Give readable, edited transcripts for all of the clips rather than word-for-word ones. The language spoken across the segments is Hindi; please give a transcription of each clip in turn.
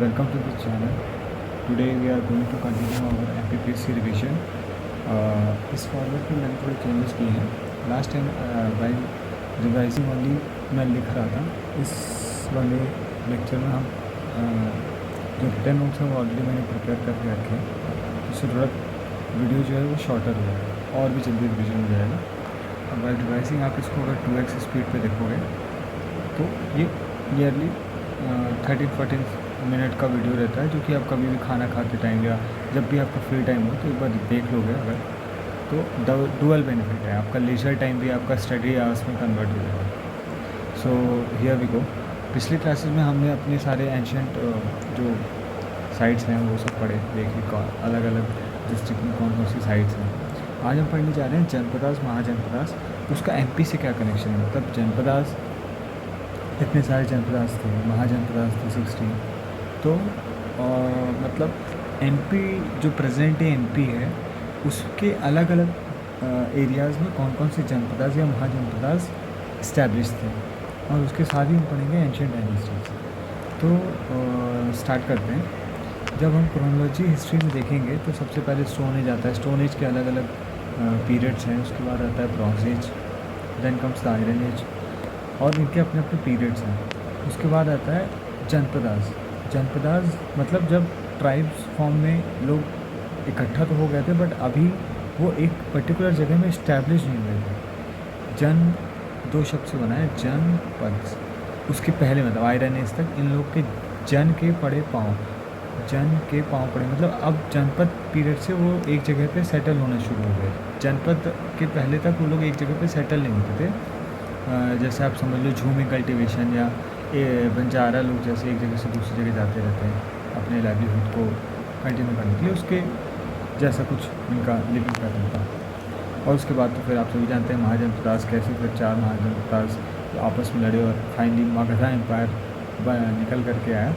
Welcome to the channel. Today we are going to continue our MPPSC revision. इस फॉर्मेट में मैंने थोड़े चेंजेस किए हैं. Last time by revising only मैं लिख रहा था. इस वाले लेक्चर में हम जो रिटर्न नोट्स हैं वो ऑलरेडी मैंने प्रिपेयर करके रखे हैं. इससे थोड़ा वीडियो जो है वो शॉर्टर हो जाएगा और भी जल्दी रिविजन हो जाएगा. और बाय रिवाइजिंग आप इसको अगर 2x स्पीड पे देखोगे तो ये नियरली 13-14 मिनट का वीडियो रहता है, जो कि आप कभी भी खाना खाते टाइम या जब भी आपका फ्री टाइम हो तो एक बार देख लोगे अगर तो डुअल बेनिफिट है. आपका लेजर टाइम भी आपका स्टडी आवर्स में कन्वर्ट हो जाएगा. So here we go. पिछली क्लासेस में हमने अपने सारे एंशेंट जो साइट्स हैं वो सब पढ़े, देखे अलग अलग डिस्ट्रिक्ट में कौन कौन सी साइट्स हैं. आज हम पढ़ने जा रहे हैं जनपदास महाजनपदास. उसका एमपी से क्या कनेक्शन है. मतलब जनपदास इतने सारे जनपदास थे, महाजनपदास थे 16. तो मतलब एमपी जो प्रेजेंट एमपी है उसके अलग अलग एरियाज़ में कौन कौन से जनपदास या महाजनपदास इस्टेब्लिश थे, और उसके साथ ही हम पढ़ेंगे एंशिएंट डायनेस्टीज. तो स्टार्ट करते हैं. जब हम क्रोनोलॉजी हिस्ट्री में देखेंगे तो सबसे पहले स्टोन एज आता है. स्टोन एज के अलग अलग पीरियड्स हैं. उसके बाद आता है bronze age, then comes the iron age, और इनके अपने अपने पीरियड्स हैं. उसके बाद आता है जनपदास. जनपदास मतलब जब ट्राइब्स फॉर्म में लोग इकट्ठा तो हो गए थे, बट अभी वो एक पर्टिकुलर जगह में इस्टेब्लिश नहीं हुए थे. जन 2 शब्द से बना है, जनपद. उसके पहले मतलब आयरन एज तक इन लोग के जन के पड़े पाँव, जन के पाँव पड़े मतलब अब जनपद पीरियड से वो एक जगह पे सेटल होना शुरू हो गए. जनपद के पहले तक वो लोग एक जगह पे सेटल नहीं होते थे. जैसे आप समझ लो झूमी कल्टीवेशन या बंजारा लोग जैसे एक जगह से दूसरी जगह जाते रहते हैं अपने लाइवलीहुड को कंटिन्यू करने के लिए, उसके जैसा कुछ उनका लिविंग पैटर्न था. और उसके बाद तो फिर आप सभी जानते हैं महाजनपदास कैसे फिर 4 महाजनपदास आपस में लड़े और फाइनली मगधा एम्पायर निकल करके आया.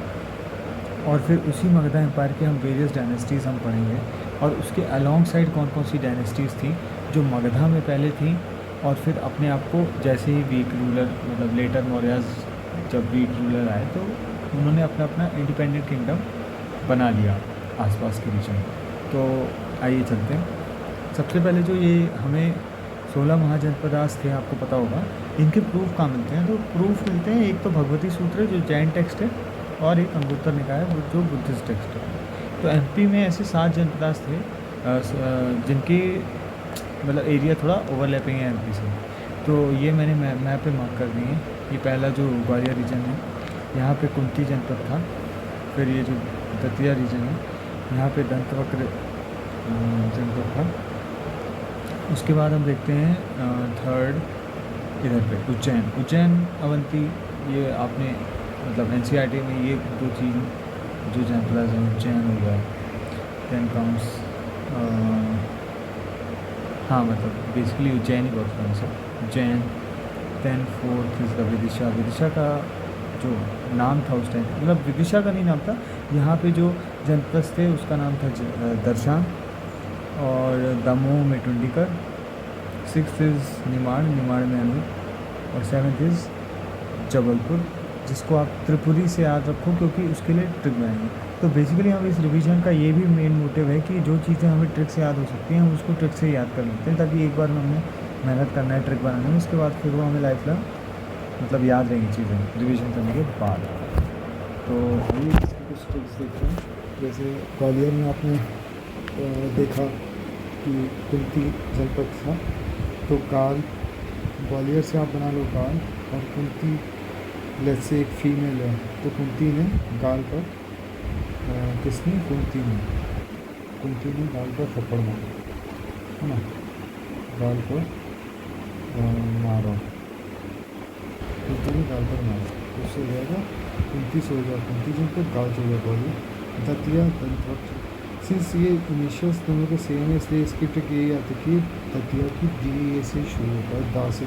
और फिर उसी मगधा एम्पायर के हम वेरियस डायनेस्टीज़ हम पढ़ेंगे, और उसके अलॉन्ग साइड कौन कौन सी डायनेस्टीज़ थी जो मगधा में पहले थी, और फिर अपने आप को जैसे ही वीक रूलर मतलब लेटर मौर्याज जब वीक रूलर आए तो उन्होंने अपना अपना इंडिपेंडेंट किंगडम बना लिया आसपास के रीजन. तो आइए चलते हैं. सबसे पहले जो ये हमें 16 महाजनपदास थे आपको पता होगा, इनके प्रूफ कहाँ मिलते हैं. तो प्रूफ मिलते हैं एक तो भगवती सूत्र जो जैन टेक्स्ट है, और एक अंगुत्तर निकाय है जो बुद्धिस्ट टेक्स्ट है. तो एमपी में ऐसे 7 जनपदास थे जिनकी मतलब एरिया थोड़ा ओवरलैपिंग है एमपी से. तो ये मैंने मैप पे मार्क कर दिए हैं. ये पहला जो ग्वालियर रीजन है, यहाँ पे कुंती जनपद था. फिर ये जो दतिया रीजन है, यहाँ पे दंतवक्र जनपद था. उसके बाद हम देखते हैं थर्ड इधर पे उज्जैन अवंती. ये आपने मतलब एनसीईआरटी में ये 2 चीज़ जो जनपद हैं, उज्जैन हो गया. देन कम्स हाँ मतलब बेसिकली उज्जैन ही बहुत फेमस है, Ujjain. Then fourth is the Vidisha. Vidisha का जो नाम था उस टाइम मतलब विदिशा का नहीं नाम था, यहाँ पे जो जनपद थे उसका नाम था दर्शान. और दमोह में टुंडीकर. 6th इज़ निमाड़ में अनु. और 7th इज़ जबलपुर, जिसको आप त्रिपुरी से याद रखो क्योंकि उसके लिए ट्रिक बनाएंगे. तो बेसिकली हम इस रिवीजन का ये भी मेन मोटिव है कि जो चीज़ें हमें ट्रिक से याद हो सकती हैं हम उसको ट्रिक से याद कर लेते हैं, ताकि एक बार हमने मेहनत करना है ट्रिक बनाने में, उसके बाद फिर वो हमें लाइफ लॉन्ग मतलब याद रहेंगी चीज़ें रिवीजन करने के बाद. तो ये इसकी कुछ ट्रिक्स देखते हैं. जैसे ग्वालियर में आपने देखा कि कुंती जनपद था, तो गाल ग्वालियर से आप बना लो गाल, और कुंती लेट से एक फीमेल है तो कुंती ने गाल पर किसने कुंती ने गाल पर थप्पड़ मारा है ना, गाल पर मारा, कुंती ने गाल पर मारा. उससे हो जाएगा कुंती से हो गया कुंती जनपद, गाल से हो गया ग्वालियर. दतिया दंतवक्र. सिंस ये इनिशियल्स दोनों के सेम है इसलिए इसकी ट्रिक यही आती है कि दतिया की डी से शुरू होता है, दा से,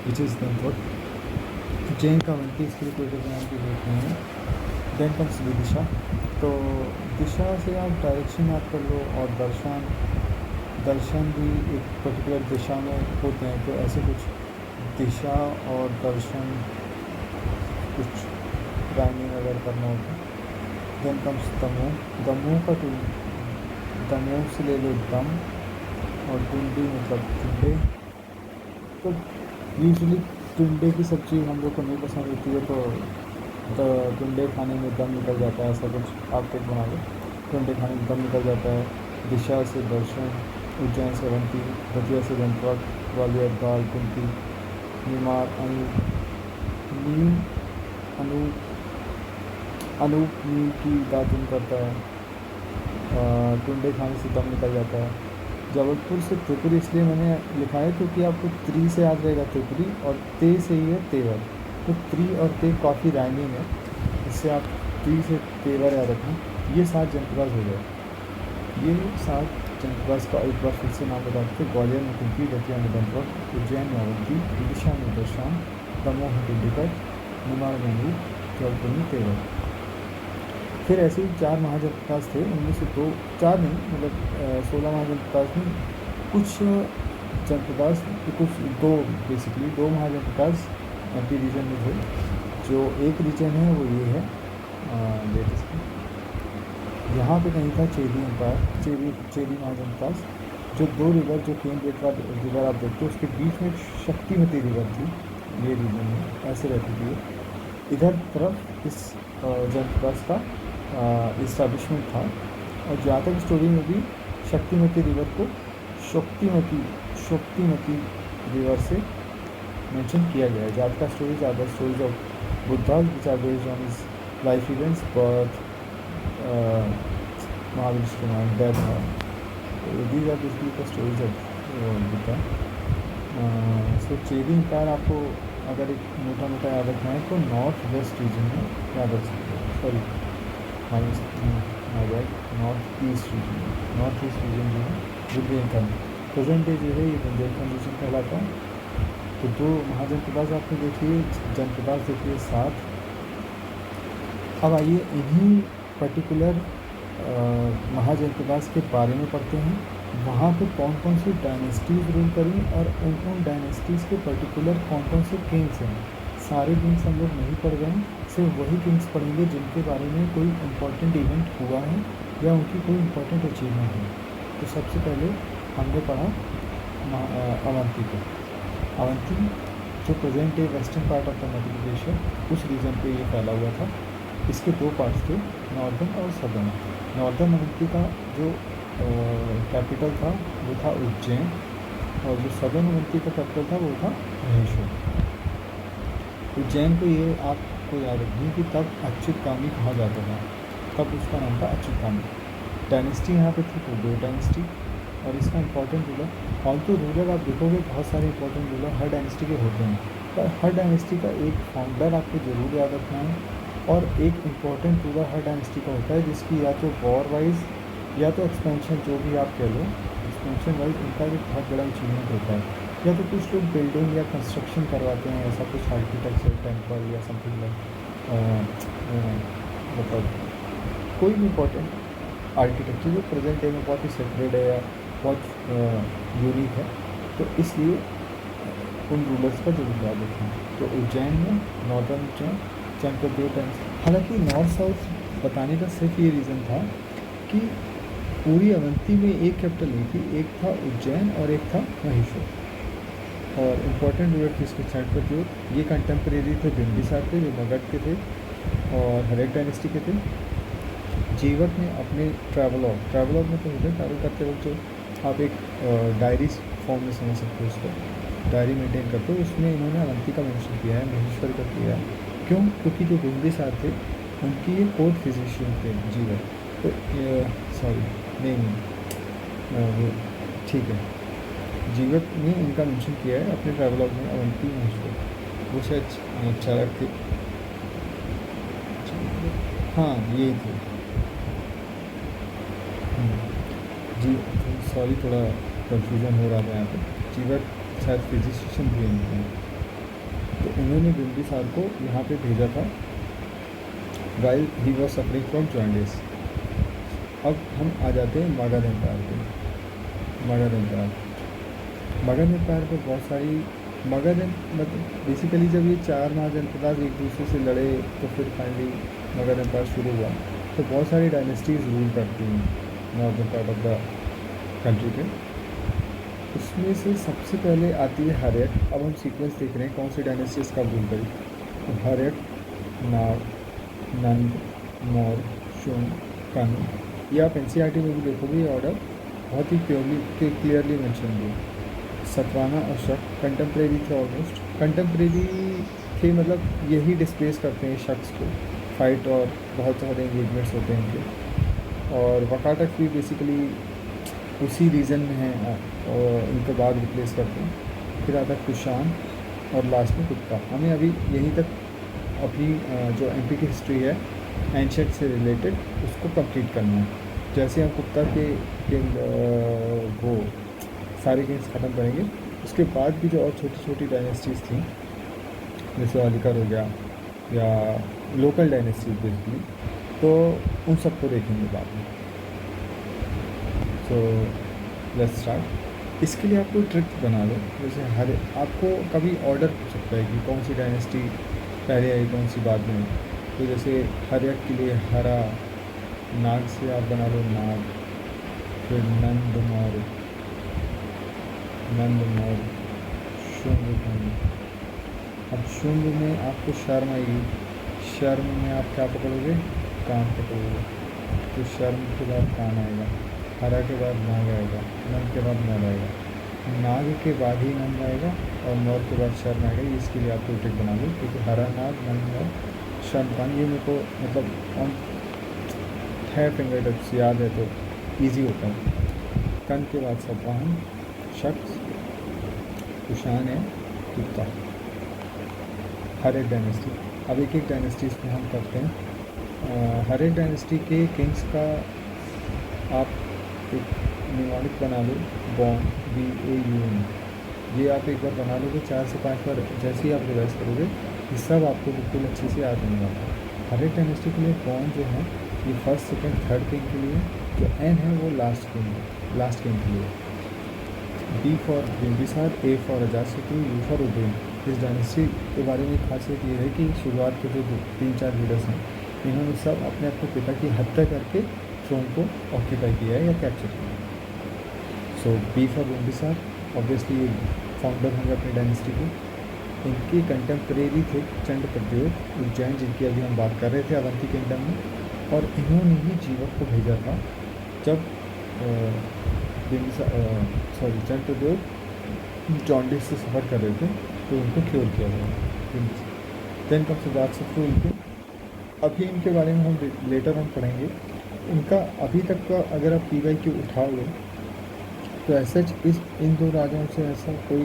विच इज़ दंतवक्र. जैन का अवंती, इसके लिए कोई बनाने की जरूरत नहीं है. Then comes Vidisha. तो दिशा से आप डायरेक्शन याद कर लो, और दर्शन भी एक पर्टिकुलर दिशा में होते हैं. तो ऐसे कुछ दिशा और दर्शन कुछ टाइमिंग अगर करना होता देन कम्स दमू, दमू का दमू से ले लो दम, और टुंडी मतलब टुंडे। तो यूजुअली टुंडे की सब्ज़ी हम लोग को नहीं पसंद होती है, तो टुंडे खाने में दम निकल जाता है, ऐसा कुछ आप टेक बना लो। टुंडे खाने में दम निकल जाता है। दिशा से दर्शन, उज्जैन से अवंती, दतिया से गणपत, ग्वालियर दाल कुंती, निमार नीम अनु अनूप नीम की दातुन करता है। टुंडे खाने से दम निकल जाता है। जबलपुर से त्रिपुरी इसलिए मैंने लिखा है क्योंकि आपको त्री से याद रहेगा त्रिपुरी, और ते से ही है तेवर। तो त्री और ते काफ़ी राइमिंग है, इससे आप त्री से तेवर याद रखें। ये 7 जनपद हो गए। ये 7 जनपद का एक बार फिर से नाम बता देते। ग्वालियर में कुंती, दतिया में गणपत, उज्जैन में अवंती, विदिशा में दर्शन, दमोह में टुंडीकर, निमाड़ में अनूप, जबलपुर में तेवर। फिर ऐसे ही 4 महाजनपद थे, उनमें से 2, 4 नहीं मतलब 16 महाजनपद में कुछ जनपद, कुछ 2 बेसिकली 2 महाजनपद एमपी रीजन में थे। जो एक रीजन है वो ये है यहाँ पे कहीं था चेरी एम्पायर, चेरी महाजनपद। जो 2 रिवर, जो केन रिवर आप देखते हो, उसके बीच में एक शक्तिमती रिवर थी, ये रीजन में ऐसे रहती थी। इधर तरफ इस जनपद का इस्टेब्लिशमेंट था, और जहाँ तक स्टोरी में भी शक्तिमती रिवर को शक्तिमती रिवर से मेंशन किया गया है। जहाँ का stories are the stories of Buddha which are based on his life events, birth, Mahavishnu, death. These are basically the stories of Buddha. So Chedi empire आपको अगर एक मोटा मोटा याद रखना है तो नॉर्थ वेस्ट रीजन में याद रख सकते हो। सॉरी नॉर्थ ईस्ट रीजन जो है बुंदेलखंड, प्रेजेंट डे जो है ये बुंदेलखंड रीजन कहलाता है। तो 2 महाजनपद आपने देखिए, जनपद देखिए 7। अब आइए इन्हीं पर्टिकुलर महाजनपद के बारे में पढ़ते हैं। वहाँ पे कौन कौन सी डायनेस्टीज़ रूल करी, और उन डायनेस्टीज़ के पर्टिकुलर कौन कौन से किंग्स हैं। सारे किंग्स हम लोग नहीं पढ़ रहे हैं, सिर्फ वही किंग्स पढ़ेंगे जिनके बारे में कोई इम्पोर्टेंट इवेंट हुआ है या उनकी कोई इम्पोर्टेंट अचीवमेंट है। तो सबसे पहले हमने पढ़ा अवंती को। अवंती जो present day western part of the Madhya Pradesh है, उस रीजन पे ये फैला हुआ था। इसके 2 पार्ट्स थे, नॉर्दर्न और सदर्न। नॉर्दर्न अवंती का जो कैपिटल था वो था उज्जैन, और जो सदर्न अवंती का कैपिटल था वो था महेश्वर। उज्जैन को ये आपको याद रखिए कि तब अच्युतकामी कहा जाता था, तब उसका नाम था अच्युतकामी। डायनेस्टी यहाँ पे थी, तो 2 डायनेस्टी। और इसका इंपॉर्टेंट रूलर, फालतू रूलर आप देखोगे बहुत सारे इंपॉर्टेंट रूलर हर डायनेस्टी के होते हैं, पर हर डायनेस्टी का एक फाउंडर आपको ज़रूर याद रखना है, और एक इम्पॉर्टेंट रूलर हर डायनेस्टी का होता है जिसकी या तो वॉर वाइज या तो एक्सपेंशन, जो भी आप कह लो, एक्सपेंशन वाइज उनका एक बहुत बड़ा अचीवमेंट होता है। या तो कुछ लोग बिल्डिंग या कंस्ट्रक्शन करवाते हैं, ऐसा कुछ आर्किटेक्चर, टेम्पल या समथिंग लाइक, मतलब कोई भी इम्पोर्टेंट आर्किटेक्चर जो प्रेजेंट डे में बहुत ही सेक्रेड है या बहुत यूनिक है, तो इसलिए उन रूलर्स का जरूर याद रखें। तो उज्जैन में नॉर्दर्न उज्जैन, उज्जैन को 2 टाइम्स, हालांकि नॉर्थ साउथ बताने का सिर्फ ये रीज़न था कि पूरी अवंती में एक कैपिटल नहीं थी, एक था उज्जैन और एक था महेश्वर। और इम्पोर्टेंट रूलर किसके साइड पर जो ये कंटेम्प्रेरी थे बिंबिसार के, जो मगध के थे और हरेक डायनेस्टी के थे। जीवक ने अपने ट्रैवलॉग में तो होते ट्रैवल करते वक्त जो आप एक डायरी फॉर्म में समझ सकते हो, उसको डायरी मेंटेन करते हो, उसमें इन्होंने अवंती का मेंशन किया है, महेश्वर का किया है। क्यों? क्योंकि जो बिंबिसार थे उनकी ये कोर्ट फिजिशियन थे जीवक। तो सॉरी नहीं वो ठीक है, जीवक ने इनका मेंशन किया है अपने ट्रैवलॉग में, अवंती महेश्वर। वो शायद चाणक्य थे, हाँ यही थे जी, सॉरी थोड़ा कंफ्यूजन हो रहा था यहाँ पे। जीवक शायद फिजिशियन थे इनके, तो उन्होंने बिंबिसार को यहाँ पे भेजा था while he was suffering from jaundice. अब हम आ जाते हैं मगध एम्पायर पे। मगध एम्पायर पर बहुत सारी मतलब बेसिकली जब ये 4 महाजनपद एक दूसरे से लड़े तो फिर फाइनली मगध एम्पायर शुरू हुआ। तो तो बहुत सारी डायनेस्टीज़ रूल करती हैं northern part of the country पे। उसमें से सबसे पहले आती है हर्यक। अब हम सीक्वेंस देख रहे हैं कौन सी डायनेस्टीज़ कब रूल करी। तो हर्यक, नाग, नंद, मौर्य, शुंग, कर्ण। ये आप एनसीईआरटी में भी देखोगे, ये ऑर्डर बहुत ही क्लियरली मेंशन है। सतवाना और शक कंटेम्प्रेरी थे, ऑलमोस्ट कंटेम्प्रेरी थे, मतलब यही डिस्प्लेस करते हैं शख्स को। फाइट और बहुत सारे एंगेजमेंट्स होते हैं इनके। और वकाटक भी बेसिकली उसी रीजन में हैं और इनके बाद रिप्लेस करते हैं। फिर आता है कुषाण और लास्ट में गुप्ता। हमें अभी यहीं तक अपनी जो एमपी की हिस्ट्री है एंशियंट से रिलेटेड उसको कंप्लीट करना है। जैसे हम गुप्ता के किंग वो सारे किंग्स ख़त्म करेंगे, उसके बाद भी जो और छोटी छोटी डायनेस्टीज़ थी जैसे अलीकर हो गया या लोकल डायनेस्टीज बेसिकली, तो उन सबको देखेंगे बाद में। So let's start. इसके लिए आपको ट्रिक बना लो। जैसे हर आपको कभी ऑर्डर पूछ सकता है कि कौन सी डायनेस्टी पहले आई कौन सी बाद में। तो जैसे हर्यक के लिए हरा, नाग से आप बना लो नाग, फिर नंद मौर्य, शुंग कर्ण। अब शुंग में आपको शर्म आएगी, शर्म में आप क्या पकड़ोगे, कान पकड़ोगे। तो शर्म के बाद कान आएगा, हरा के बाद नाग आएगा, नंद के बाद मौर आएगा, नाग के बाद ही नंद आएगा और मौर के बाद शर्म आएगा। इसके लिए आपको ट्रिक बना लो, क्योंकि हरा, नाग, नंद और शर्म, कान ये मेरे को मतलब ऑन 6 फिंगर टिप्स याद है तो ईजी होता है। कन के बाद सतवाहन, शख्स, कुषाण है, गुप्ता, हर एक डायनेस्टी। अब एक एक डायनेस्टीज़ में हम करते हैं। हर एक डायनेस्टी के किंग्स का आप एक निमानिक बना लो, बॉन्ड BAUN। ये आप एक बार बना लोगे 4 से 5 बार, जैसे ही आप रिवाइज करोगे ये सब आपको बिल्कुल अच्छे से याद होने वाला है। हर एक डायनेस्टी के लिए बॉन्ड जो है ये फर्स्ट, सेकंड, थर्ड किंग के लिए, जो N है वो लास्ट किंग के लिए। B for Bimbisara, A for Ajatashatru, U for Udayan. इस डायनेस्टी के बारे में खासियत ये है कि शुरुआत के जो 3-4 लीडर्स हैं इन्होंने सब अपने अपने पिता की हत्या करके थ्रोन को ऑक्यूपाई किया है या कैप्चर किया है। सो B फॉर बिंबिसार, ऑब्वियसली ये फाउंडर होंगे अपनी डायनेस्टी के। इनके कंटेम्प्रेरी थे चंड प्रद्योत उज्जैन, जिनकी अभी हम बात कर रहे थे अवंती किंगडम में, और इन्होंने ही जीवक को भेजा था जब चंड प्रद्योत जॉन्डिस से सफ़र कर रहे थे, तो उनको क्योर किया गया। देन कम अजातशत्रु इनके, अभी इनके बारे में हम लेटर हम पढ़ेंगे। इनका अभी तक का अगर आप PYQ उठाओगे तो ऐसा इन दो राजाओं से ऐसा कोई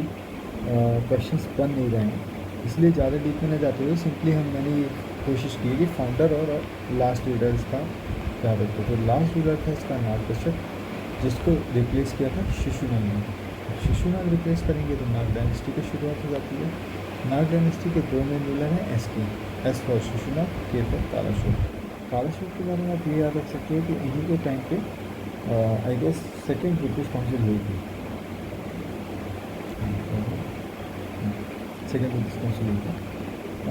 क्वेश्चंस बन नहीं रहे हैं, इसलिए ज़्यादा डीप में न जाते हुए सिंपली मैंने ये कोशिश की कि फाउंडर और लास्ट लीडर इसका क्या रखते। तो लास्ट लीडर था इसका नागकश्यप, जिसको रिप्लेस किया था शिशुनाग ने। शिशुनाग रिप्लेस करेंगे तो नाग डायनेस्टी की शुरुआत हो जाती है। नाग डायनेस्टी के 2 मेन रूलर हैं S for Shishunaga, K for Kalashoka. Kalashoka के बारे में आप ये याद रख सकते हो कि इन्हीं के टाइम पे I guess second British council हुई थी, सेकेंड ब्रिटिश काउंसिल हुई थी।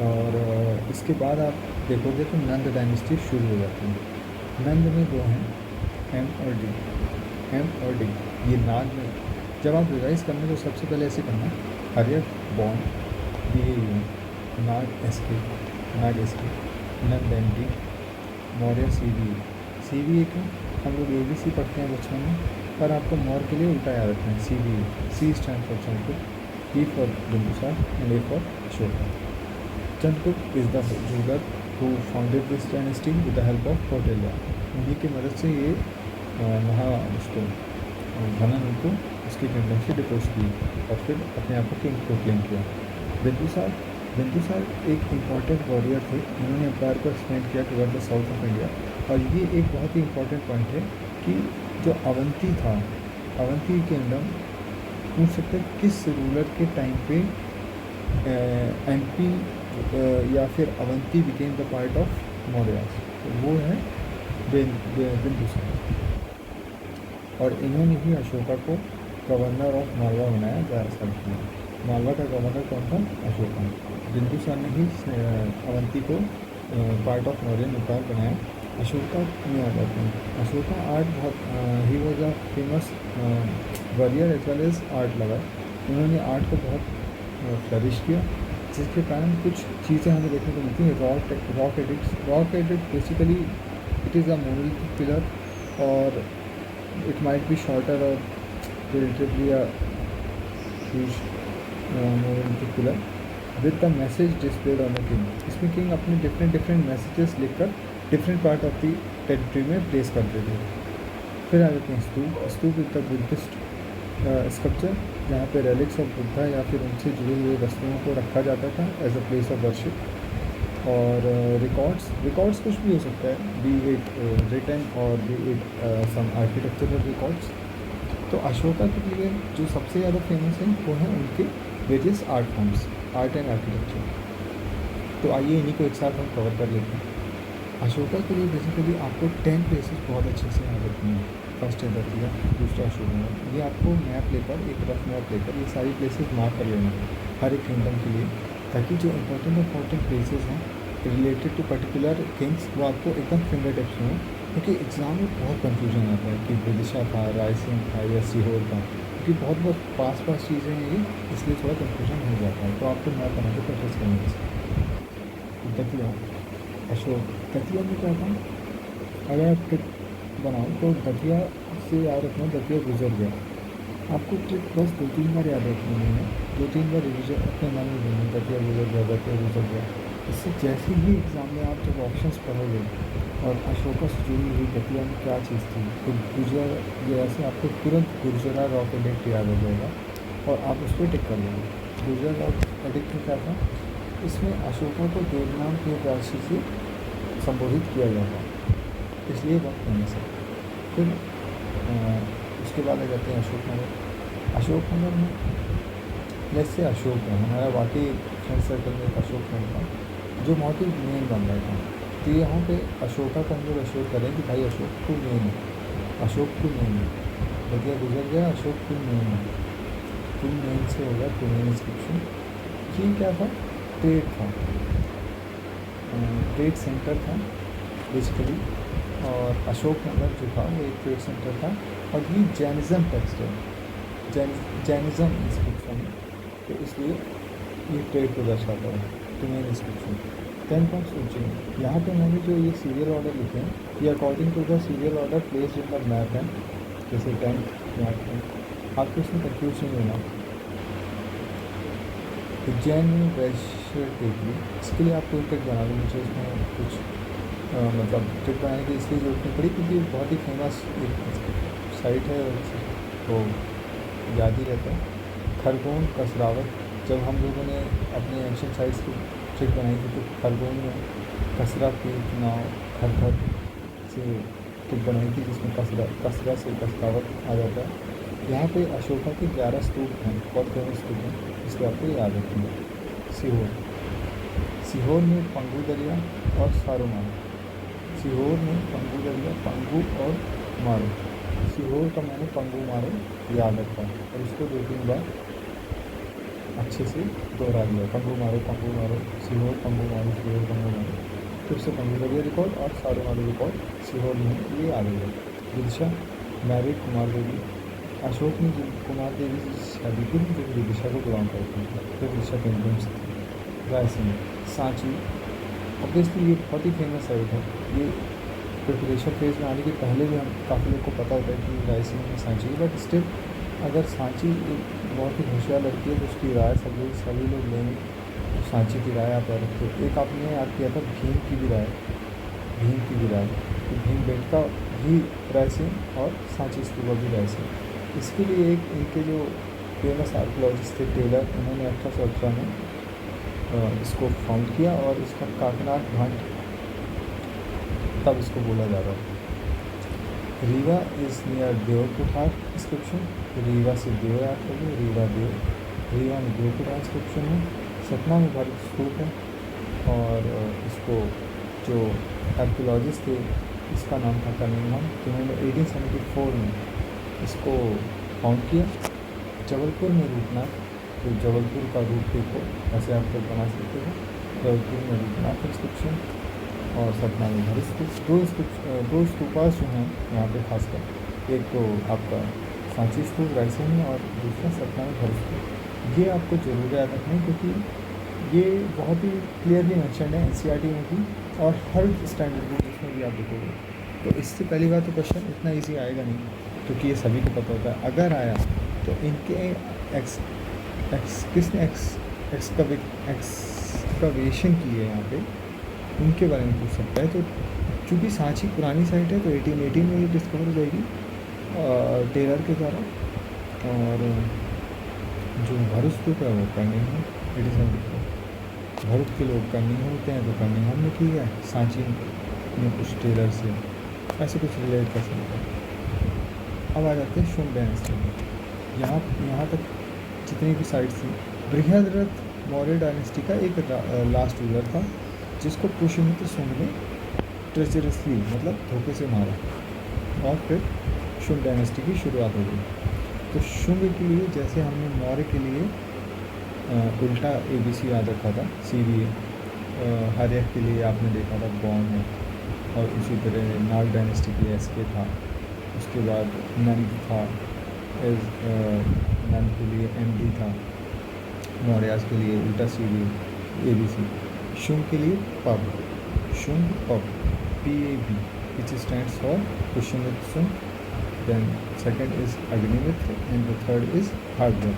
और इसके बाद आप देखोगे तो नंद डायनेस्टी शुरू हो जाती है। नंद में 2 हैं, M और D। ये नाग में जब आप रिवाइज करना तो सबसे पहले ऐसे करना, हर्यक बॉन्ड BAUN, नाग SK, नंद ND, मौर्य CBA का हम लोग ABC पढ़ते हैं बचपन में, पर आपको मौर्य के लिए उल्टा याद रखना है CBA। C stand for Chandragupta, B for Bindusara and A for Ashoka. Chandragupta is the ruler who founded this dynasty with the help of Kautilya. उन्हीं की मदद से ये घनन उनको उसकी किंगडम से डिपोज की और फिर अपने आप को किंग प्रोक्लेम किया। बिंदुसार एक इम्पॉर्टेंट वॉरियर थे, इन्होंने एम्पायर को एक्सपेंड किया toward the south of India. और ये एक बहुत ही इम्पॉर्टेंट पॉइंट है कि जो अवंती था, अवंती किंगडम पूछ सकते हैं किस रूलर के टाइम पे MP या फिर Avanti became the part of Mauryas, तो वो है बिंदुसार। और इन्होंने ही अशोका को गवर्नर ऑफ मालवा बनाया जा सकता है। मालवा का गवर्नर कौन था? अशोका। बिंदुसार ने ही अवंती को पार्ट ऑफ मौर्यन एम्पायर बनाया अशोका में आ जाते हैं। अशोका आर्ट बहुत ही was a famous warrior as well as art lover. उन्होंने आर्ट को बहुत फ्लरिश किया, जिसके कारण कुछ चीज़ें हमें देखने को मिलती हैं। Rock addicts basically it is a monolithic pillar, और इट माइट बी शॉर्टर और relatively a huge monolithic pillar with the message displayed on the king. इसमें किंग अपने डिफरेंट मैसेजेस लिखकर different part of the territory में प्लेस करते थे। फिर आ जाते हैं स्तूप विद द बुद्धिस्ट स्कल्पचर, जहाँ पे रेलिक्स ऑफ बुद्धा या फिर उनसे जुड़ी हुई वस्तुओं को रखा जाता था as a place of worship. और रिकॉर्ड्स कुछ भी हो सकता है, be it written or be it some architectural records. तो अशोका के लिए जो सबसे ज़्यादा फेमस है वो है उनके various art forms, art and architecture. तो आइए इन्हीं को एक साथ हम कवर कर लेते हैं। अशोका के लिए बेसिकली आपको 10 प्लेसेस बहुत अच्छे से याद रखनी है। फर्स्ट है दतिया, दूसरा अशोकनगर। ये आपको मैप लेकर, एक रफ मैप लेकर ये सारी प्लेसेस मार्क कर लेना है हर एक किंगडम के लिए, ताकि जो इंपॉर्टेंट प्लेसेस हैं रिलेटेड टू पर्टिकुलर किंग्स वो आपको एकदम फिंगर टिप्स में हो। क्योंकि एग्ज़ाम में बहुत कन्फ्यूजन आता है कि विदिशा था, रायसेन था या सीहोर था, क्योंकि बहुत पास चीज़ें हैं ये, इसलिए थोड़ा कन्फ्यूजन हो जाता है। तो आपको मैप बना के प्रैक्टिस करनी है। दतिया, अशोक। दतिया में क्या था, अगर आप ट्रिक बनाओ तो दतिया से याद रखना दतिया गुजर गया। आपको ट्रिक बस 2-3 बार याद रखनी है, 2-3 बार रिविजन अपने मन में देना, दतिया गुजर गया, दतिया गुजर गया। इससे जैसे ही एग्ज़ाम में आप जब ऑप्शंस पढ़ोगे और अशोका से जुड़ी हुई दतिया में क्या चीज़ थी, तो गुजर गया से आपको तुरंत गुर्जरा रॉक एडिक्ट याद हो जाएगा और आप उस पर टिक कर लोगे। गुर्जर रॉक एडिक्ट में क्या था, इसमें अशोका को देवनाम के राशि से संबोधित किया गया था, इसलिए बहुत फेमस है। फिर उसके बाद आ जाते हैं अशोकनगर में जैसे अशोक है, हमारा वाकई फ्रेंड सर्कल में एक अशोकनगर था जो बहुत ही मेन बन रहा था। तो यहाँ पे अशोका का हम लोग अशोक करें कि भाई अशोक टू मेन है, अशोक टू मेन है। दतिया गुजर गया, अशोक टू मेन है, टू मेन से हो गया टू मेन इंस्क्रिप्शन। ये क्या था, ट्रेड था, ट्रेड सेंटर था बेसिकली। और अशोकनगर जो था वो एक ट्रेड सेंटर था। और ये जैनिज़्म टेक्स्ट है, जैनिज़्म इंस्क्रिप्शन है, तो इसलिए ये ट्रेड को दर्शाता है, तो मेन इंस्क्रिप्शन। 10 पॉइंट्स उज्जैन। यहाँ पे मैंने जो ये सीरियल ऑर्डर लिखे हैं ये according to the serial order place in the map है, जैसे 10th मैप है, आपको इसमें कन्फ्यूज नहीं होना। उज्जैन में वैश्य टेकरी, इसके लिए आपको ट्रिक बना दी, मुझे इसमें कुछ मतलब ट्रिक बनाने की इसलिए जरूरत नहीं पड़ी क्योंकि बहुत ही फेमस एक साइट है, तो याद ही रहता है। खरगोन कसरावत, जब हम लोगों ने अपने एंशिएंट साइट्स की ट्रिक बनाई थी तो खरगोन में कसरा के नाव खर से ट्रिक बनाई थी, जिसमें कसरा से कसरावत आ जाता है। यहाँ पे अशोका के 11 स्तूप हैं, बहुत फेमस स्तूप हैं, इसलिए आपको याद रखेंगे। सीहोर में पंगू दरिया और सारोमार। सीहोर में पंगू दरिया, पंगू और मारो। सीहोर का मैंने पंगू मारो याद रखा और इसको 2-3 बार अच्छे से दोहरा दिया, पंगू मारो, सीहोर पंगू मारो, सीहोर पंगू मारो। फिर से पंगू दरिया रिकॉर्ड और सारोमार रिकॉर्ड सीहोर में ये आ गया। विदिशा, मैरिड कुमार देवी। अशोक ने कुमार देवी से शादी की जो विदिशा को बिलोंग करती है, तो विदिशा किंगडम्स थी। रायसेन, सांची, ऑब्वियसली ये बहुत ही फेमस साइट है। ये प्रिपरेशन फेज में आने के पहले भी हम काफ़ी लोग को पता होता है कि रायसेन में सांची है, बट स्टिल अगर सांची एक बहुत ही होशियार लड़की है तो उसकी राय सभी लोग लेंगे, तो सांची की राय आप रखते हो। एक आपने याद किया था भीम की भी राय, तो भीम बेटका भी रायसेन और सांची स्तूपा भी रायसेन। इसके लिए एक इनके जो फेमस आर्कियोलॉजिस्ट थे टेलर, उन्होंने 1818 में इसको फाउंड किया और इसका काकनाथ घाट तब इसको बोला जा रहा है। Rewa is near Deokuthar inscription, Rewa से देव याद करिए, रीवा में देवकुठार इंस्क्रिप्शन है। सतना में भारत स्तूप है और इसको जो आर्कियोलॉजिस्ट थे इसका नाम था कनिंघम, जिन्होंने 1874 में इसको फाउंड किया। जबलपुर में रूपनाथ, तो जबलपुर का रूप देखो, ऐसे आप लोग बना सकते हो। जबलपुर में रूपनाथ इंस्क्रिप्शन। और सतना में भरतस्तूप। दो स्तूपास जो हैं यहाँ पे खासकर, एक तो आपका सांची स्तूप रायसेन में और दूसरा सतना में भरतस्तूप। ये आपको जरूर याद रखना है क्योंकि ये बहुत ही क्लियरली मेंशन है एनसीईआरटी में भी और हर स्टैंडर्ड बुक उसमें भी आप देखोगे। तो इससे पहली बात तो क्वेश्चन इतना ईजी आएगा नहीं क्योंकि ये सभी को पता होता है। अगर आया तो इनके किसने एक्सकवेशन की है यहाँ पे, उनके बारे में पूछ सकता है। तो चूँकि सांची पुरानी साइट है तो 1818 में ये डिस्कवर हो जाएगी टेलर के द्वारा। और जो भरतस्तूप है वो कर्णिंघम 1874। भरत के लोग कर्णिंघम होते हैं तो कर्णिंघम में की है, सांची में कुछ टेलर से ऐसे कुछ रिलेट कर सकते हैं। अब आ जाते हैं शुंग डायनेस्टी में। यहाँ तक जितनी भी साइट्स थी, बृहद्रथ मौर्य डायनेस्टी का एक लास्ट रूलर था जिसको पुष्यमित्र शुंग ने ट्रेचरसली मतलब धोखे से मारा और फिर शुंग डायनेस्टी की शुरुआत हो गई। तो शुंग के लिए जैसे हमने मौर्य के लिए उल्टा ABC याद रखा था CBA, हर्यक के लिए आपने देखा था बॉन है, और इसी तरह नाग डायनेस्टी के लिए SK था। उसके बाद नंद था, नंद के लिए MD था, मौर्यास के लिए उल्टा CBA ABC। शुंग के लिए पब, शुंग पब PAB which stands for Pushyamitra Shunga. Then second is Agnimitra and the third is Bhagavata.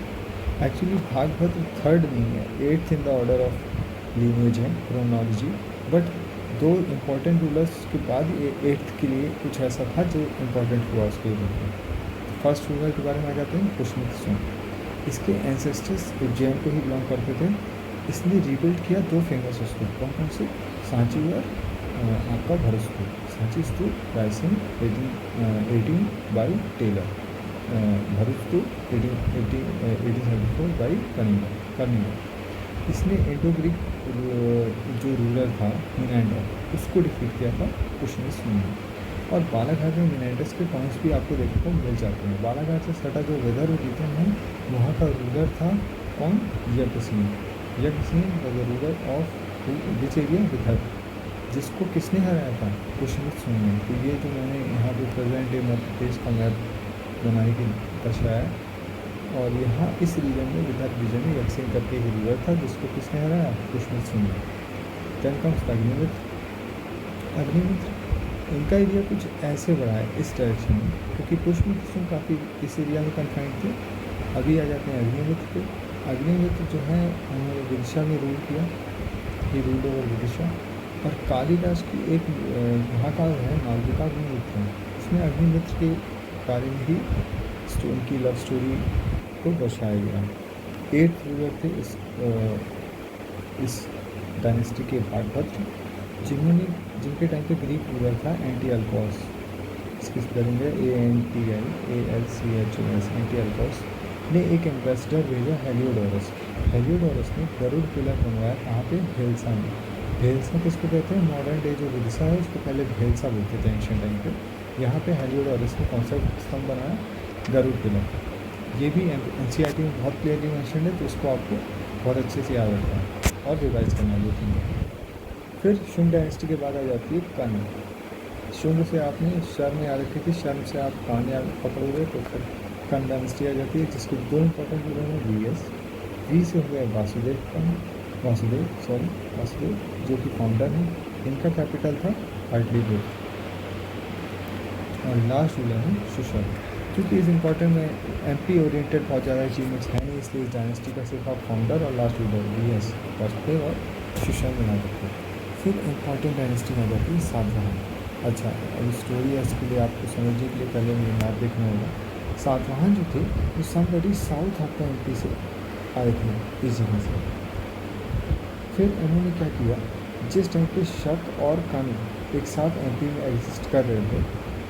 Actually Bhagavata third नहीं है, 8th in the order of lineage है क्रोनोलॉजी, बट दो इम्पोर्टेंट रूलर्स के बाद ये 8th के लिए कुछ ऐसा था जो इम्पोर्टेंट हुआ उसके लिए। फर्स्ट रूलर के बारे में आ जाते हैं पुष्यमित्र शुंग। इसके एंसेस्टर्स उज्जैन को ही बिलोंग करते थे। इसने रीबिल्ड किया दो फेमस स्तूप, कौन कौन से, सांची और आपका भरतस्तूप। सांची स्तूप रायसेन 18 बाई टेलर, भरतस्तूप 1874 बाई कर्णिंघम। इसने इंडो ग्रीक जो रूलर था मिनांडर, उसको डिफीट किया था पुष्यमित्र शुंग ने। और बालाघाट में मिनांडर्स के पॉइंट्स भी आपको देखने को मिल जाते हैं। बालाघाट से सटा जो विदर्भ रीजन है वहाँ का रूलर था कौन, Yajnasena. Yajnasena was the ruler of which area, Vidarbha, जिसको किसने हराया था, पुष्यमित्र शुंग ने। तो ये जो मैंने यहाँ पे प्रेजेंट डे मध्य प्रदेश का मैप बनाने की दर्शाया, और यहाँ इस रीजन में विदर्भ रीजन में यज्ञसेन करके एक रूलर था जिसको किसने हराया, पुष्यमित्र शुंग ने। Then comes Agnimitra. अग्निमित्र इनका एरिया कुछ ऐसे बढ़ा है इस डायरेक्शन में क्योंकि पुष्यमित्र शुंग काफ़ी इस एरिया में कन्फाइंड थे। अभी आ जाते हैं अग्निमित्र पे। अग्निमित्र जो है उन्होंने विदिशा में रूल किया, ये रूल ओवर विदिशा। और कालिदास की एक महाकाव्य है मालविका अग्निमित्र, उसमें अग्निमित्र के बारे में ही उनकी लव स्टोरी को दर्शाया गया। 8th रूलर थे इस डायनेस्टी के भागवत, जिनके टाइम पे ग्रीक रूलर था एंटिअल्कोस। इसकी स्पेलिंग है ANTIALCHOS। एंटिअल्कोस ने एक एम्बेसडर भेजा हेलियोडोरस। हेलियोडोरस ने गरुड़ पिलर बनवाया कहाँ पे, भेल्सा में। भेल्सा किसको कहते हैं, मॉडर्न डे जो विदिशा है उसको पहले भेल्सा बोलते थे एंशिएंट टाइम पे। यहाँ पे हेलियोडोरस ने कौन सा स्तंभ बनाया, गरुड़ पिलर। ये भी NCERT में बहुत क्लियरली मेंशन है, तो इसको आपको बहुत अच्छे से याद रखना है और रिवाइज करना है 2-3 बार। फिर शुंग डायनेस्टी के बाद आ जाती है कर्ण। शुंग से आपने शर्म याद रखी थी, शर्म से आप कान याद पकड़ोगे तो फिर कर्ण डायनेस्टी आ जाती है, जिसके दो इंपॉर्टेंट रूलर हैं वी से हो गया वासुदेव जो कि फाउंडर हैं। इनका कैपिटल था पाटलिपुत्र। और लास्ट रूलर है सुशर्म। क्योंकि इस इंपॉर्टेंट में MP ओरिएंटेड बहुत ज़्यादा अचीवमेंट्स हैं नहीं, इसलिए इस डायनेस्टी का सिर्फ आप फाउंडर और लास्ट रूलर VS वासुदेव और सुशर्म याद रखो। फिर इंपॉर्टेंट डायनेस्टी में आ जाती है सातवाहन। अच्छा, अब स्टोरी है, इसके लिए आपको समझने के लिए पहले मुझे मैप देखना होगा। सातवाहन जो थे वो समबडी साउथ आपका MP से आए थे इस जगह से। फिर उन्होंने क्या किया, जिस टाइम पे शक और कर्ण एक साथ MP में एग्जिस्ट कर रहे थे,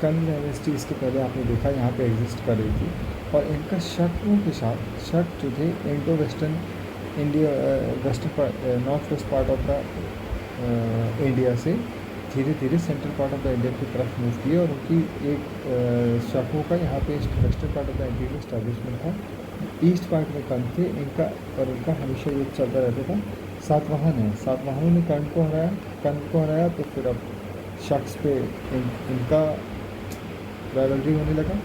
कर्ण डायनेस्टी इसके पहले आपने देखा यहाँ पे एग्जिस्ट कर रही थी, और इनका शकों के साथ शक जो थे Indo western India north west part of the India से धीरे धीरे central part of the India की तरफ मूव किए, और उनकी एक शकों का यहाँ पे western part of the India में इस्टेब्लिशमेंट था। ईस्ट पार्ट में कर्ण थे इनका, और इनका हमेशा युद्ध चलता रहता था सातवाहन है, सातवाहनों ने कर्ण को हराया, कर्ण को हराया तो फिर अब शख्स पे इनका राइवलरी होने लगा।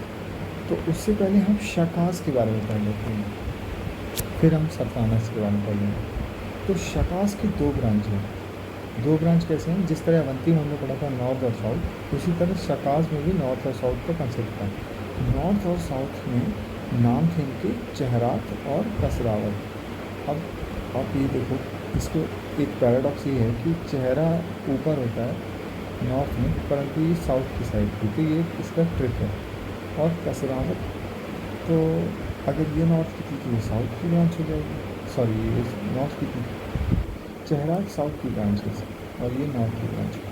तो उससे पहले हम शकास के बारे में पढ़ लेते हैं, फिर हम सातवाहनस के बारे में पढ़ लेंगे। तो शकास के दो ब्रांच हैं। दो ब्रांच कैसे हैं? जिस तरह अवंती में हमने पढ़ा था नॉर्थ और साउथ, उसी तरह शकास में भी नॉर्थ और साउथ का कंसेप्ट था। नॉर्थ और साउथ में नाम थे इनके चेहरात और कसरावत। अब आप ये देखो, इसको एक पैराडॉक्स ये है कि चेहरा ऊपर होता है नॉर्थ में, परंतु ये साउथ की साइड, क्योंकि ये इसका ट्रिक है। और कसरावत, तो अगर ये नॉर्थ की थी तो ये साउथ की ब्रांच हो जाएगी, सॉरी ये नॉर्थ की थी, चेहरात साउथ की ब्रांच है और ये नॉर्थ की ब्रांच है।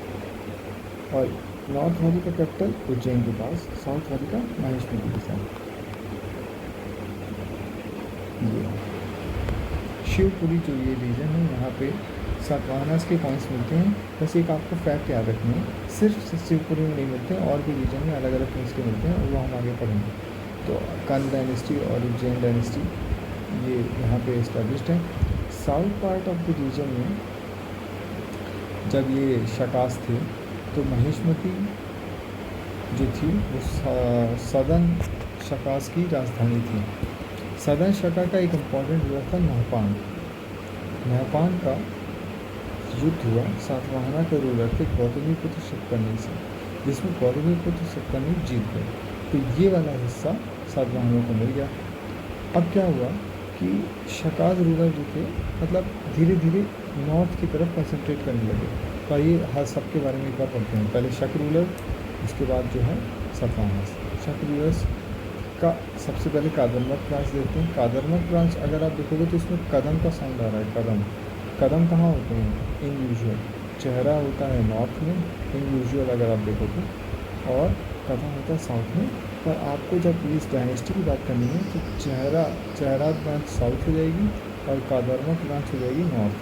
और नॉर्थ वाली का कैपिटल उज्जैन के पास, साउथ वाली का महेशमती के साथ। ये शिवपुरी जो ये रीजन है, यहाँ पे सातवाहनास के कॉइन्स मिलते हैं। बस एक आपको फैक्ट याद रखना है, सिर्फ शिवपुरी में नहीं मिलते, और भी रीजन में अलग अलग कॉइन्स के मिलते हैं, और वो हम आगे पढ़ेंगे। तो कर्ण डायनेस्टी और उज्जैन डायनेस्टी ये यहाँ पे इस्टेब्लिश्ड है। South part of the region में जब ये शकास थे तो महेशमती जो थी वो सदर्न शकास की राजधानी थी। सदर्न शका का एक इम्पॉर्टेंट रूलर था नहपान। नहपान का युद्ध हुआ सातवाहना के रूलर थे गौतमीपुत्र शिवकर्णी से, जिसमें गौतमीपुत्र शिवकर्णी जीत गए। तो ये वाला हिस्सा सातवाहनों को मिल गया। अब क्या हुआ कि शकास रूलर जो थे, मतलब धीरे धीरे नॉर्थ की तरफ कंसंट्रेट करने लगे। तो ये हर सब के बारे में एक बार पढ़ते हैं। पहले शक रूलर, उसके बाद जो है सातवाहनस। शक रूलर्स का सबसे पहले कादरमक ब्रांच देखते हैं। कादरमक ब्रांच अगर आप देखोगे तो इसमें कदम का साउंड आ रहा है। कदम, कदम कहाँ होते हैं? इन यूजुअल। चेहरा होता है नॉर्थ में, इन यूजुअल अगर आप देखो तो, और कदम होता है साउथ में। पर आपको जब इस डायनेस्टी की बात करनी है तो चेहरा ब्रांच साउथ हो जाएगी और कादरमक ब्रांच हो जाएगी नॉर्थ।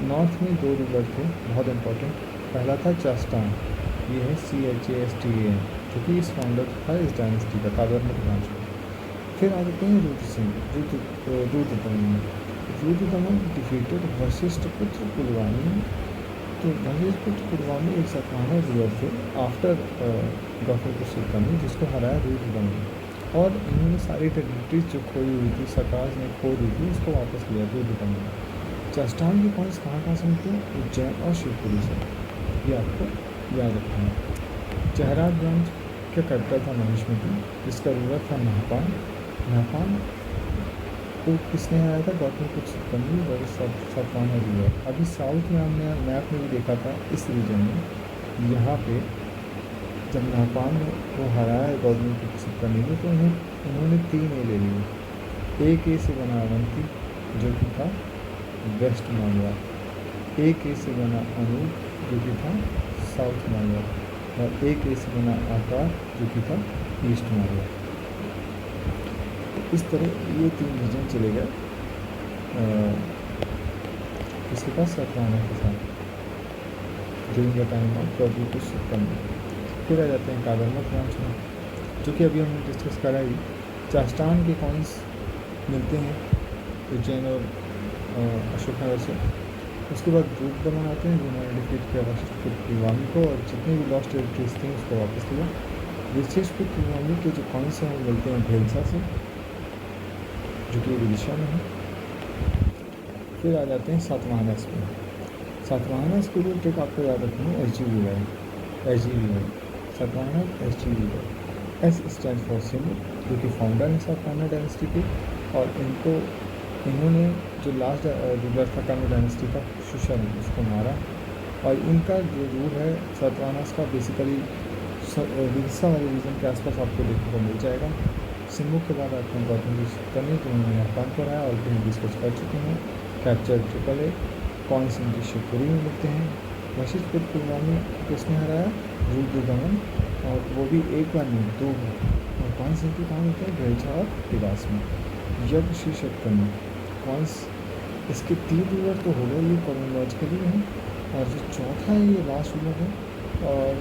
नॉर्थ में दो रूलर थे बहुत इंपॉर्टेंट। पहला था चास्टान, ये है CHASTAN, जो कि इस फाउंडर था इस डायनेस्टी का, कादरमक ब्रांच में। फिर आ जाते हैं रुद्रदमन। रुद्रदमन डिफीटेड वशिष्ठपुत्र कुलवानी। तो वशिष्ठपुत्र कुलवानी एक सातवाहन रूलर थे आफ्टर गौतमपुत्र शिवकर्णी, जिसको हराया रुद्रदमन। और इन्होंने सारी टेरिटरीज जो खोई हुई थी, सकाज ने खो दी थी, उसको वापस लिया रुद्रदमन। चस्टान के कॉइन्स कहाँ से मिलते हैं? उज्जैन और शिवपुरी से, ये आपको याद रखना है। चेहरात ब्रांच का कैपिटल था महेशमती, जिसका रूलर था नहपान। नहपान को किसने हराया था? गौतमपुत्र शिवकर्णी और सातवाहन रूलर। अभी साउथ में हमने मैप में भी देखा था, इस रीजन में यहाँ पे जब नहपान को हराया गौतमपुत्र शिवकर्णी ने, तो उन्होंने 3 ए ले लिए। एक ए से बना अवंती जो कि था वेस्ट मालवा, एक ए से बना अनूप जो कि था साउथ मालवा, और एक ए से बना आकार जो कि था ईस्ट मालवा। तो इस तरह ये 3 रीजन चले गए इसके पास सातवाहना के साथ ड्यूरिंग द टाइम ऑफ गौतमपुत्र शिवकर्णी। फिर आ जाते हैं कादरमक ब्रांच में, जो कि अभी हमने डिस्कस करा ही। चास्टान के कॉइन्स मिलते हैं उज्जैन और अशोकनगर से। उसके बाद रुद्रदमन आते हैं, जिन्होंने डिफीट किया वशिष्ठपुत्र कुलवानी को, और जितने भी लॉस्ट टेरिटरीज थी उसको वापस लिया। वशिष्ठपुत्र कुलवानी के जो कॉइन्स हैं वो मिलते हैं भेलसा से, जो कि विदिशा में है। फिर आ जाते हैं सातवाहनस में। सातवाहनस के लिए ट्रिक आपको याद रखनी है, SGVY। सातवाहनस SGVY, S stand for Singh, जो कि फाउंडर है सातवाहना डायनेस्टी के। और इन्होंने जो लास्ट रूलर था कर्ण डायनेस्टी का, शुशन, उसको मारा। और इनका जो रूल है सातवाहनस का, बेसिकली विदिशा वाले रीजन के आसपास आपको देखने को मिल जाएगा। सिंघू के बाद आते हैं गौतमपुत्र शिवकर्णी, जो उन्होंने नहपान को हराया, और फिर डिस्कस कर चुके हैं। कैप्चर ट्रिपल ए, कॉइन्स इनकी शिवपुरी में मिलते हैं। वशिष्ठपुत्र कुलवानी किसने हराया? रुद्रदमन, और वो भी एक बार नहीं 2 बार। और कॉइन्स इनके कहाँ मिलते हैं? भेलसा और देवास में। यज्ञश्री शिवकर्णी कॉइन्स, इसके 3 रूलर तो हो गए, ये क्रोनोलॉजिकली हैं, और जो चौथा है ये लास्ट रूलर है। और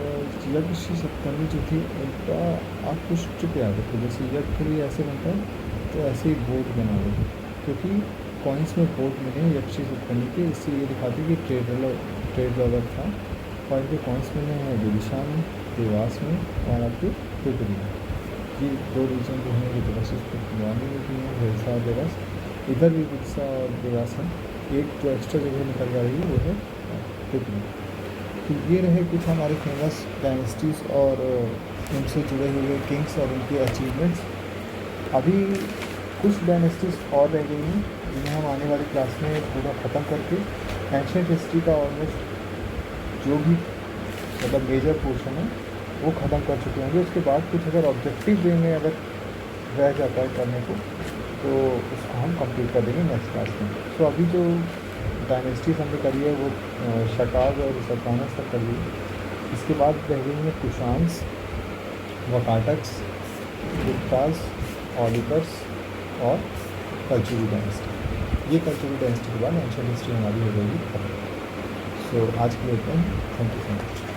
यज्ञश्री शिवकर्णी जो थी, उनका आप कुछ ट्रिक याद रखो, जैसे यज्ञ के लिए ऐसे बनता है तो ऐसे ही बोर्ड बना लो, क्योंकि कॉइन्स में पोर्ट मिले यक्षी उत्पन्न के, इससे ये दिखाते कि ट्रेड रॉबर था। और इनके कॉइन्स मिले हैं विदिशा में, देवास में और आपके त्रिपुरी में। ये दो रीजन जो हैं ये दिवस उसको पुराने में भी हैं, विदिशा और देवास। इधर भी विदिशा और देवास है। एक जो एक्स्ट्रा जगह निकल जा रही है वो है त्रिपुरी। तो ये रहे कुछ हमारे फेमस डायनेस्टीज़ और उनसे जुड़े हुए किंग्स और उनके अचीवमेंट्स। अभी कुछ डायनेस्टीज़ और रह गई हैं जिन्हें हम आने वाली क्लास में पूरा ख़त्म करके एंशिएंट हिस्ट्री का ऑलमोस्ट जो भी मतलब मेजर पोर्शन है वो ख़त्म कर चुके होंगे। उसके बाद कुछ अगर ऑब्जेक्टिव वे में अगर रह जाता है करने को तो उसको हम कंप्लीट कर देंगे नेक्स्ट क्लास में। सो अभी जो डायनेस्टीज हमने करी है वो शकाज और सल्तनत तक करी है। इसके बाद रह गई हैं कुशान्स, वकाटक्स, गुप्ताज, ऑलिपर्स और कल्चुरी डायनेस्टी। ये कल्चुरी डायनेस्टी के बाद एंशिएंट हिस्ट्री हमारी हो जाएगी खत्म। सो आज के लिए इतना ही। Thank you so much.